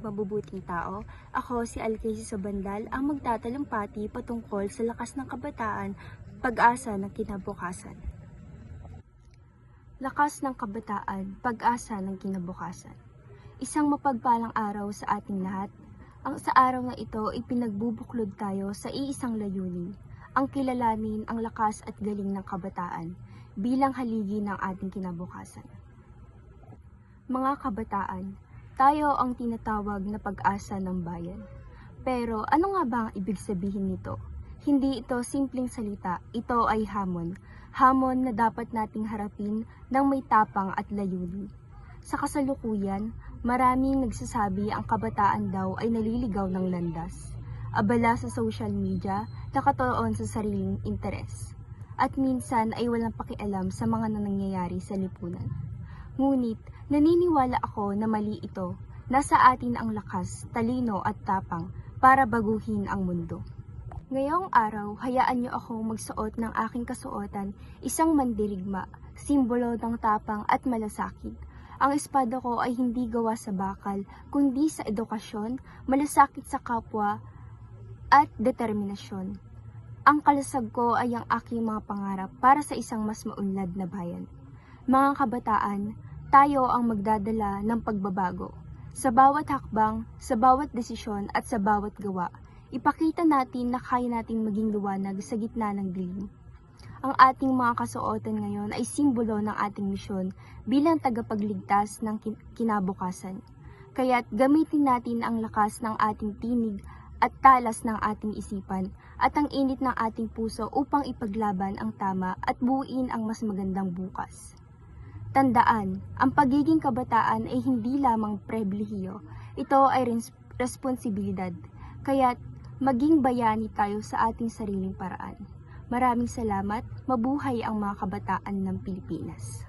mabubuting tao. Ako si Alcaisi Sabandal, ang magtatalumpati patungkol sa lakas ng kabataan, pag-asa ng kinabukasan. Lakas ng kabataan, pag-asa ng kinabukasan. Isang mapagpalang araw sa ating lahat. Sa araw na ito, ipinagbubuklod tayo sa iisang layunin, ang kilalanin ang lakas at galing ng kabataan bilang haligi ng ating kinabukasan. Mga kabataan, tayo ang tinatawag na pag-asa ng bayan. Pero ano nga ba ang ibig sabihin nito? Hindi ito simpleng salita, ito ay hamon. Hamon na dapat nating harapin ng may tapang at layunin. Sa kasalukuyan, maraming nagsasabi ang kabataan daw ay naliligaw ng landas, abala sa social media, nakatuon sa sariling interes, at minsan ay walang pakialam sa mga nangyayari sa lipunan. Ngunit, naniniwala ako na mali ito. Nasa atin ang lakas, talino at tapang para baguhin ang mundo. Ngayong araw, hayaan niyo akong magsuot ng aking kasuotan, isang mandirigma, simbolo ng tapang at malasakit. Ang espada ko ay hindi gawa sa bakal, kundi sa edukasyon, malasakit sa kapwa, at determinasyon. Ang kalasag ko ay ang aking mga pangarap para sa isang mas maunlad na bayan. Mga kabataan, tayo ang magdadala ng pagbabago. Sa bawat hakbang, sa bawat desisyon at sa bawat gawa, ipakita natin na kaya nating maging liwanag sa gitna ng dilim. Ang ating mga kasuotan ngayon ay simbolo ng ating misyon bilang tagapagligtas ng kinabukasan. Kaya't gamitin natin ang lakas ng ating tinig at talas ng ating isipan at ang init ng ating puso upang ipaglaban ang tama at buuin ang mas magandang bukas. Tandaan, ang pagiging kabataan ay hindi lamang pribilehiyo, ito ay responsibilidad, kaya't maging bayani tayo sa ating sariling paraan. Maraming salamat, mabuhay ang mga kabataan ng Pilipinas.